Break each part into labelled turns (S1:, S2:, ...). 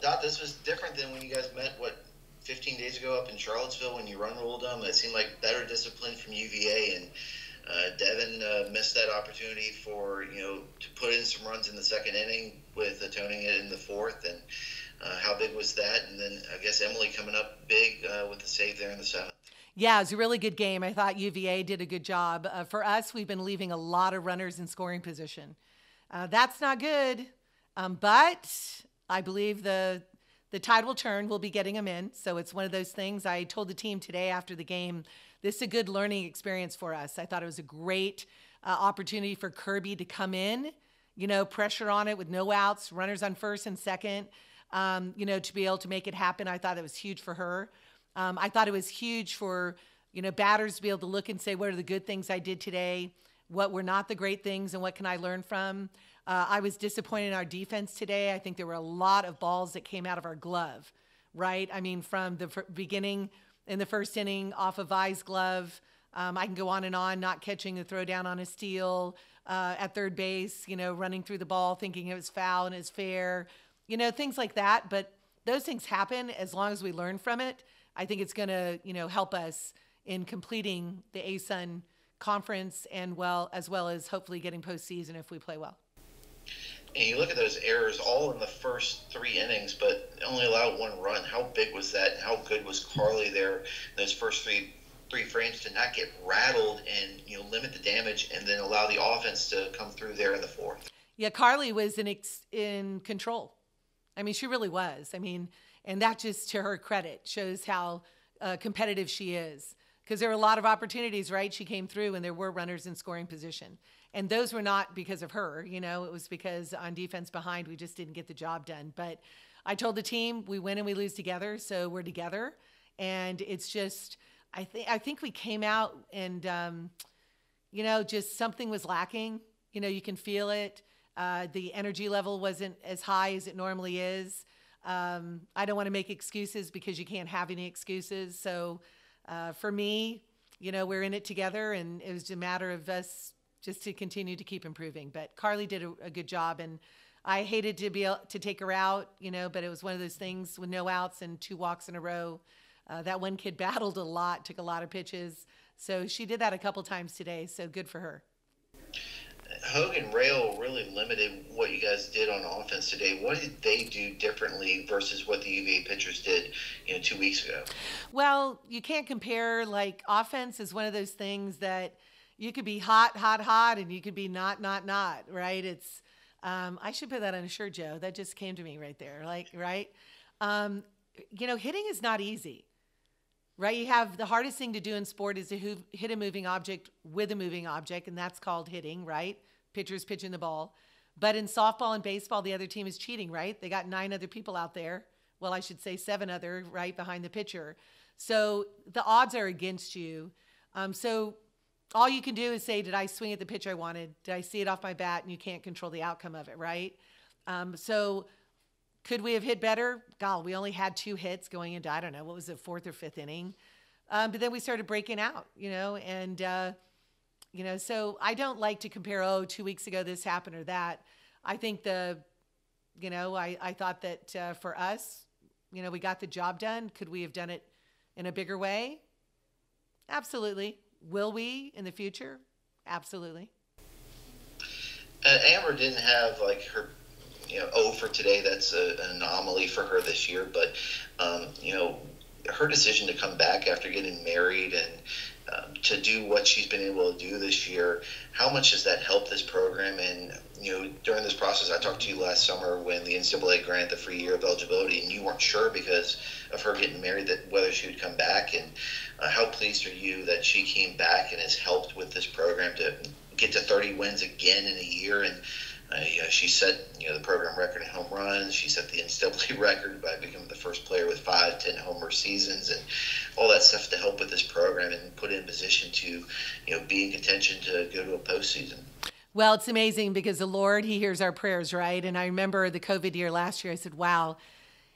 S1: Dot, this was different than when you guys met, 15 days ago up in Charlottesville when you run ruled them. It seemed like better discipline from UVA, and Devin missed that opportunity to put in some runs in the second inning with atoning it in the fourth. And how big was that? And then I guess Emily coming up big with the save there in the seventh.
S2: Yeah, it was a really good game. I thought UVA did a good job. For us, we've been leaving a lot of runners in scoring position. That's not good, but I believe the tide will turn. We'll be getting them in. So it's one of those things. I told the team today after the game, this is a good learning experience for us. I thought it was a great opportunity for Kirby to come in, pressure on it with no outs, runners on first and second, to be able to make it happen. I thought it was huge for her. I thought it was huge for, batters to be able to look and say, what are the good things I did today? What were not the great things, and what can I learn from? I was disappointed in our defense today. I think there were a lot of balls that came out of our glove, right? I mean, from the beginning in the first inning off of Vi's glove, I can go on and on, not catching the throw down on a steal at third base, running through the ball thinking it was foul and it's fair, things like that. But those things happen as long as we learn from it. I think it's going to, help us in completing the ASUN conference and as well as hopefully getting postseason if we play well.
S1: And you look at those errors all in the first 3 innings, but only allowed 1 run. How big was that? And how good was Carly there in those first three frames to not get rattled and limit the damage and then allow the offense to come through there in the fourth?
S2: Yeah, Carly was in control. I mean, she really was. I mean, and that just to her credit shows how competitive she is. Because there were a lot of opportunities, right? She came through and there were runners in scoring position. And those were not because of her, it was because on defense behind, we just didn't get the job done. But I told the team, we win and we lose together, so we're together. And it's just, I think we came out and, just something was lacking. You can feel it. The energy level wasn't as high as it normally is. I don't want to make excuses because you can't have any excuses. So for me, we're in it together, and it was a matter of us just to continue to keep improving. But Carly did a good job, and I hated to be able to take her out, but it was one of those things with no outs and 2 walks in a row. That one kid battled a lot, took a lot of pitches. So she did that a couple times today, so good for her.
S1: Hogan Rail really limited what you guys did on offense today. What did they do differently versus what the UVA pitchers did, 2 weeks ago?
S2: Well, you can't compare. Like, offense is one of those things that you could be hot, and you could be not, right? It's, I should put that on a shirt, Joe. That just came to me right there. Like, right? Hitting is not easy, right? You have the hardest thing to do in sport is to hit a moving object with a moving object, and that's called hitting, right? Pitchers pitching the ball. But in softball and baseball, the other team is cheating, right? They got 9 other people out there. Well, I should say 7 other, right, behind the pitcher. So the odds are against you. So all you can do is say, did I swing at the pitch I wanted? Did I see it off my bat? And you can't control the outcome of it, right? So could we have hit better? God, we only had 2 hits going into, I don't know, what was it, 4th or 5th inning? But then we started breaking out, and, so I don't like to compare, 2 weeks ago this happened or that. I think I thought that for us, we got the job done. Could we have done it in a bigger way? Absolutely. Will we in the future? Absolutely.
S1: Amber didn't have her, 0 for today. That's an anomaly for her this year. But, her decision to come back after getting married and to do what she's been able to do this year, how much does that help this program? And, during this process, I talked to you last summer when the NCAA granted the free year of eligibility, and you weren't sure because of her getting married that whether she would come back. And how pleased are you that she came back and has helped with this program to get to 30 wins again in a year? And she set the program record in home runs. She set the NCAA record by becoming the first player with 5 10-homer seasons, and all that stuff to help with this program and put it in position to be in contention to go to a postseason.
S2: Well, it's amazing because the Lord, He hears our prayers, right? And I remember the COVID year last year, I said, wow,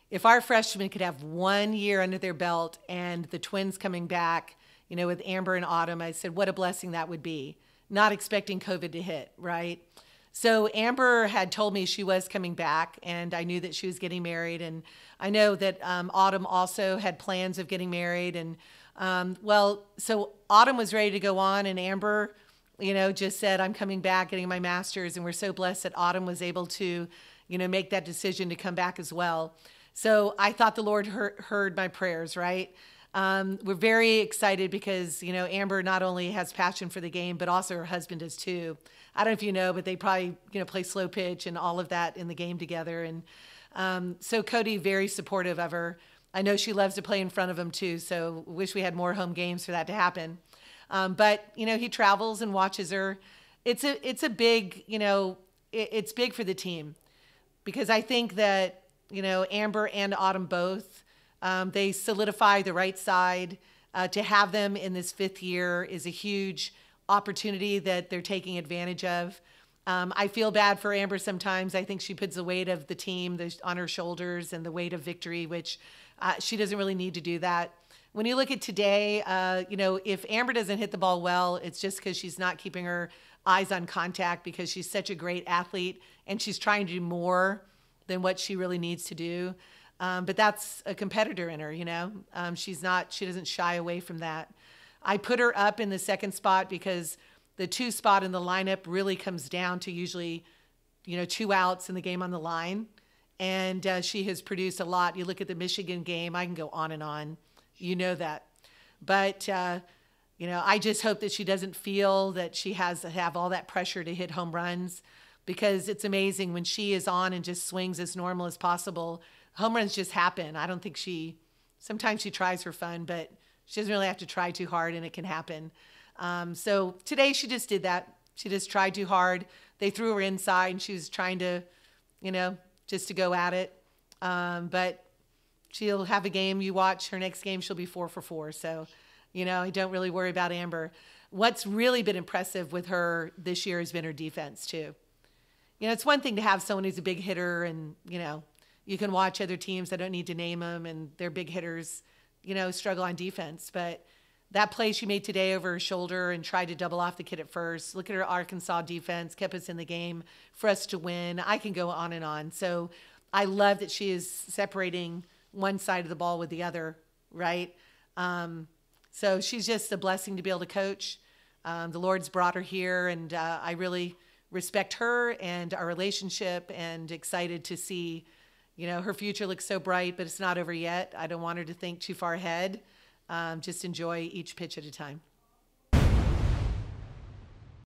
S2: if our freshmen could have 1 year under their belt and the twins coming back, with Amber and Autumn, I said, what a blessing that would be. Not expecting COVID to hit, right? So Amber had told me she was coming back, and I knew that she was getting married. And I know that Autumn also had plans of getting married. And so Autumn was ready to go on, and Amber, just said, I'm coming back, getting my master's. And we're so blessed that Autumn was able to, make that decision to come back as well. So I thought the Lord heard my prayers, right? We're very excited because, Amber not only has passion for the game, but also her husband does too. I don't know if you know, but they probably, play slow pitch and all of that in the game together. And so Cody, very supportive of her. I know she loves to play in front of him too. So wish we had more home games for that to happen. But, he travels and watches her. It's a big, it's big for the team because I think that, Amber and Autumn both, they solidify the right side. To have them in this 5th year is a huge opportunity that they're taking advantage of. I feel bad for Amber sometimes. I think she puts the weight of the team on her shoulders and the weight of victory, which she doesn't really need to do that. When you look at today, if Amber doesn't hit the ball well, it's just because she's not keeping her eyes on contact because she's such a great athlete and she's trying to do more than what she really needs to do. But that's a competitor in her, she doesn't shy away from that. I put her up in the 2nd spot because the 2 spot in the lineup really comes down to usually, 2 outs in the game on the line. And she has produced a lot. You look at the Michigan game, I can go on and on. You know that. But, I just hope that she doesn't feel that she has to have all that pressure to hit home runs because it's amazing when she is on and just swings as normal as possible. Home runs just happen. I don't think sometimes she tries for fun, but she doesn't really have to try too hard and it can happen. So today she just did that. She just tried too hard. They threw her inside and she was trying to, just to go at it. But she'll have a game. You watch her next game, she'll be 4 for 4. So, I don't really worry about Amber. What's really been impressive with her this year has been her defense too. It's one thing to have someone who's a big hitter and, you can watch other teams, I don't need to name them, and they're big hitters, struggle on defense. But that play she made today over her shoulder and tried to double off the kid at first. Look at her Arkansas defense, kept us in the game for us to win. I can go on and on. So I love that she is separating one side of the ball with the other, right? So she's just a blessing to be able to coach. The Lord's brought her here, and I really respect her and our relationship and excited to see, her future looks so bright, but it's not over yet. I don't want her to think too far ahead. Just enjoy each pitch at a time.